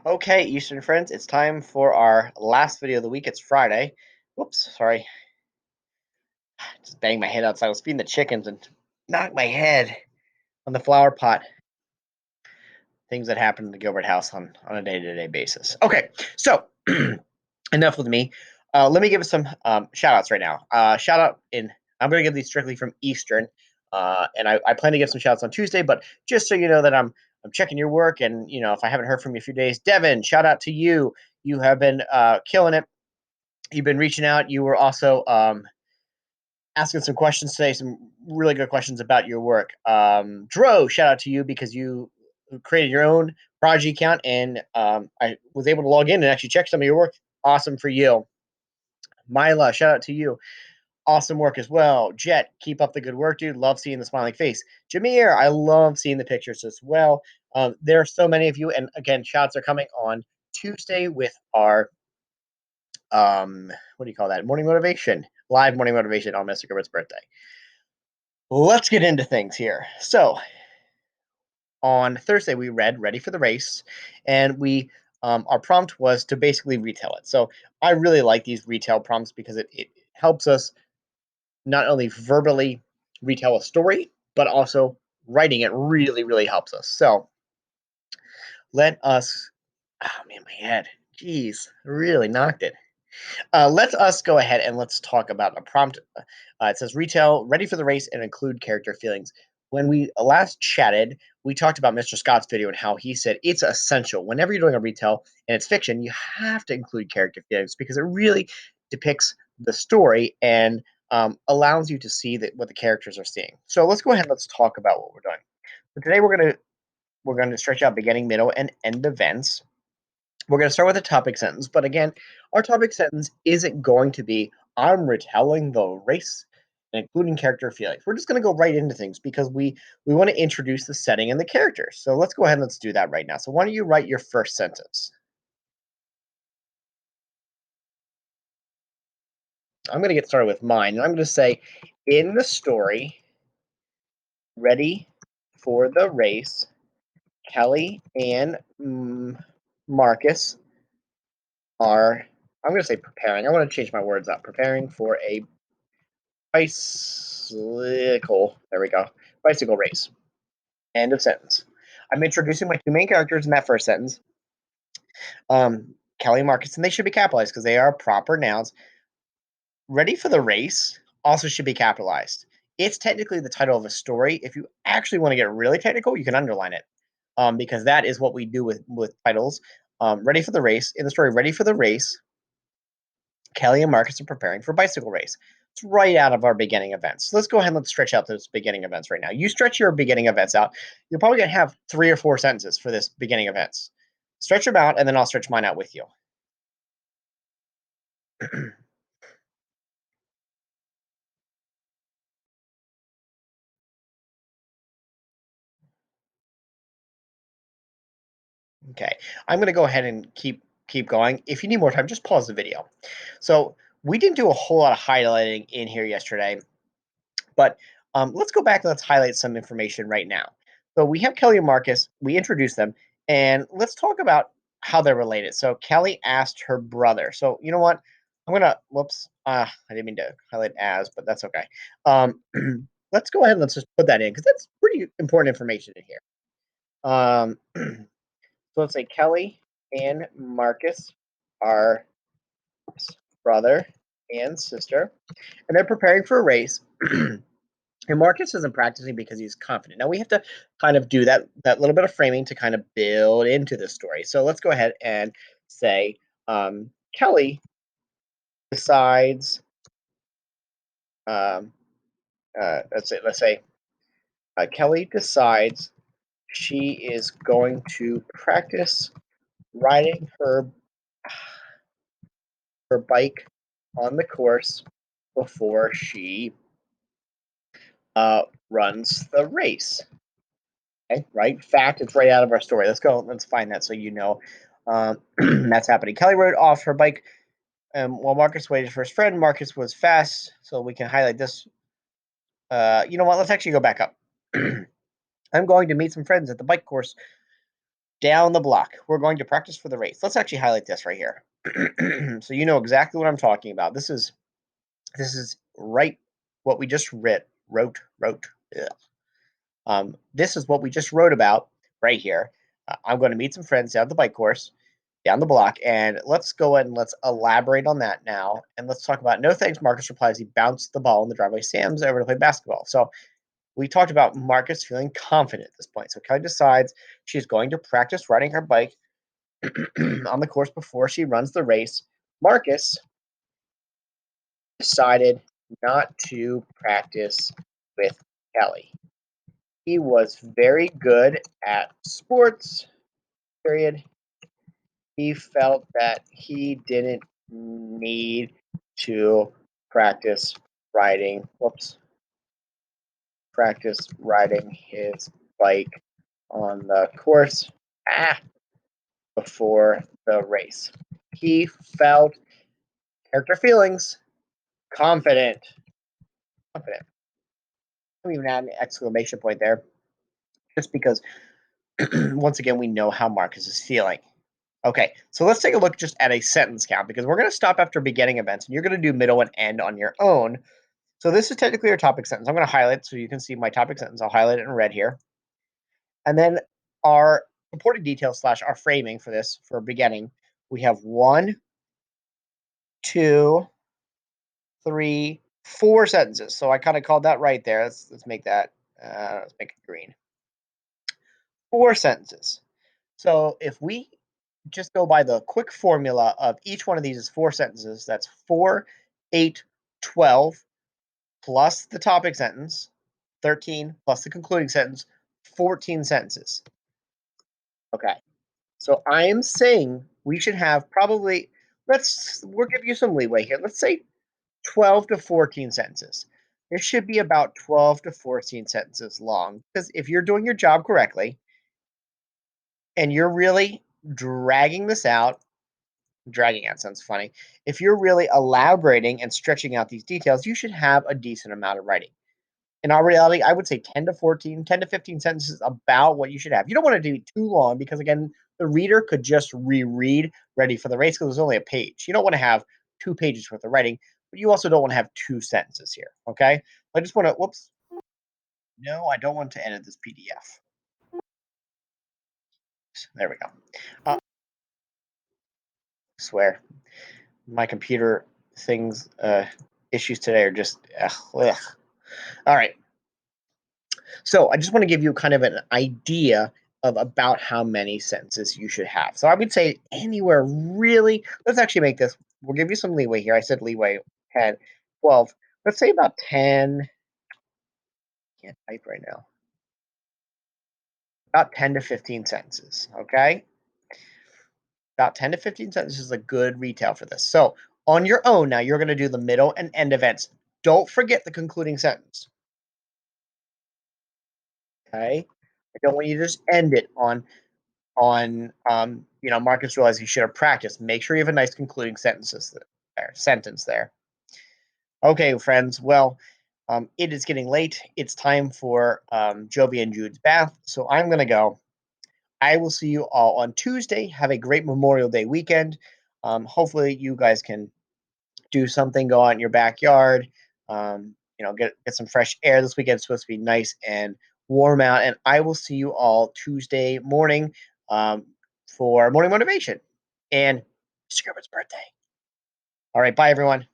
Okay, Eastern friends, it's time for our last video of the week. It's Friday. Whoops, sorry. Just banged my head outside. I was feeding the chickens and knocked my head on the flower pot. Things that happen in the Gilbert house on a day-to-day basis. Okay, so enough with me. Let me give some shout outs right now. Shout out in I'm going to give these strictly from Eastern, and I plan to give some shout outs on Tuesday. But just so you know that I'm checking your work, and if I haven't heard from you a few days, Devin, shout out to you. You have been killing it. You've been reaching out. You were also asking some questions today, some really good questions about your work. Dro, shout out to you because you created your own Prodigy account, and I was able to log in and actually check some of your work. Awesome for you. Mila, shout out to you. Awesome work as well. Jet, keep up the good work, dude. Love seeing the smiling face. Jameer, I love seeing the pictures as well. There are so many of you, and again, shouts are coming on Tuesday with our what do you call that? Morning motivation, live morning motivation on Mr. Gilbert's birthday. Let's get into things here. So on Thursday we read Ready for the Race, and we our prompt was to basically retell it. So I really like these retell prompts because it helps us not only verbally retell a story, but also writing it really helps us. So let us. Oh man, my head. Jeez, really knocked it. Let us go ahead and let's talk about a prompt. It says retell, ready for the race, and include character feelings. When we last chatted, we talked about Mr. Scott's video and how he said it's essential. Whenever you're doing a retell and it's fiction, you have to include character feelings because it really depicts the story and allows you to see what the characters are seeing. So let's go ahead and let's talk about what we're doing. So today we're gonna stretch out beginning, middle, and end events. We're going to start with a topic sentence, but again, our topic sentence isn't going to be I'm retelling the race, including character feelings. We're just going to go right into things because we want to introduce the setting and the characters. So let's go ahead and let's do that right now. So why don't you write your first sentence? I'm going to get started with mine, and I'm going to say, in the story, ready for the race, Kelly and Marcus are. I'm going to say preparing. I want to change my words up. Preparing for a bicycle. There we go. Bicycle race. End of sentence. I'm introducing my two main characters in that first sentence. Kelly and Marcus, and they should be capitalized because they are proper nouns. Ready for the race also should be capitalized. It's technically the title of a story. If you actually want to get really technical, you can underline it because that is what we do with titles. Ready for the race in the story. Ready for the race. Kelly and Marcus are preparing for a bicycle race. It's right out of our beginning events. So let's go ahead and let's stretch out those beginning events right now. You stretch your beginning events out. You're probably going to have 3 or 4 sentences for this beginning events. Stretch them out, and then I'll stretch mine out with you. Okay, I'm going to go ahead and keep going. If you need more time, just pause the video. So we didn't do a whole lot of highlighting in here yesterday, but let's go back and let's highlight some information right now. So we have Kelly and Marcus. We introduced them, and let's talk about how they're related. So Kelly asked her brother. So you know what? I'm gonna. Whoops. I didn't mean to highlight as, but that's okay. Um, let's go ahead and let's just put that in because that's pretty important information in here. So let's say Kelly and Marcus are brother and sister, and they're preparing for a race. And Marcus isn't practicing because he's confident. Now we have to kind of do that little bit of framing to kind of build into the story. So let's go ahead and say Kelly decides. Um, let's say Kelly decides she is going to practice riding her bike on the course before she runs the race. Okay, right? Fact, it's right out of our story. Let's go. Let's find that so you know that's happening. Kelly rode off her bike while Marcus waited for his friend. Marcus was fast, so we can highlight this. You know what? Let's actually go back up. I'm going to meet some friends at the bike course Down the block. We're going to practice for the race. Let's actually highlight this right here. So you know exactly what I'm talking about. This is right what we just wrote. Ugh. This is what we just wrote about right here. I'm going to meet some friends down the bike course, down the block, and let's go ahead and let's elaborate on that now. And let's talk about no thanks. Marcus replies he bounced the ball in the driveway. Sam's over to play basketball. So we talked about Marcus feeling confident at this point. So Kelly decides she's going to practice riding her bike on the course before she runs the race. Marcus decided not to practice with Kelly. He was very good at sports, period. He felt that he didn't need to practice whoops, practice riding his bike on the course before the race. He felt character feelings confident. Confident. I don't even add an exclamation point there, just because once again we know how Marcus is feeling. Okay, so let's take a look just at a sentence count because we're going to stop after beginning events and you're going to do middle and end on your own. So this is technically our topic sentence. I'm going to highlight so you can see my topic sentence. I'll highlight it in red here. And then our supporting details / our framing for this for beginning, we have 1, 2, 3, 4 sentences. So I kind of called that right there. Let's make that let's make it green. 4 sentences. So if we just go by the quick formula of each one of these is 4 sentences, that's 4, 8, 12 plus the topic sentence, 13 plus the concluding sentence, 14 sentences. Okay. So I am saying we should have probably, we'll give you some leeway here. Let's say 12 to 14 sentences. It should be about 12 to 14 sentences long because if you're doing your job correctly and you're really dragging this out, dragging out sounds funny. If you're really elaborating and stretching out these details, you should have a decent amount of writing. In our reality, I would say 10 to 15 sentences about what you should have. You don't want to do too long because, again, the reader could just reread Ready for the Race because there's only a page. You don't want to have 2 pages worth of writing, but you also don't want to have 2 sentences here, okay? I just want to, whoops. No, I don't want to edit this PDF. There we go. Swear. My computer things, issues today are just, ugh. All right. So I just want to give you kind of an idea of about how many sentences you should have. So I would say anywhere really, let's actually make this, we'll give you some leeway here. I said leeway 10, 12. Let's say about 10, can't type right now, about 10 to 15 sentences, okay? About 10 to 15 sentences is a good retail for this. So on your own now, you're going to do the middle and end events. Don't forget the concluding sentence, okay? I don't want you to just end it on Marcus realized he should have practiced. Make sure you have a nice concluding sentence there. Okay, friends. Well, it is getting late. It's time for Jovi and Jude's bath. So I'm gonna go. I will see you all on Tuesday. Have a great Memorial Day weekend. Hopefully you guys can do something, go out in your backyard, get some fresh air this weekend. It's supposed to be nice and warm out. And I will see you all Tuesday morning for morning motivation and Mr. Gilbert's birthday. All right, bye everyone.